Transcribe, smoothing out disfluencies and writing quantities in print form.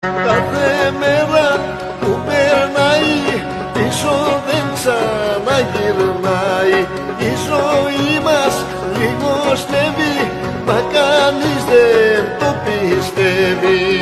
Κάθε μέρα που περνάει πίσω δεν ξαναγυρνάει. Η ζωή μας λιγοστεύει, μα κανείς δεν το πιστεύει.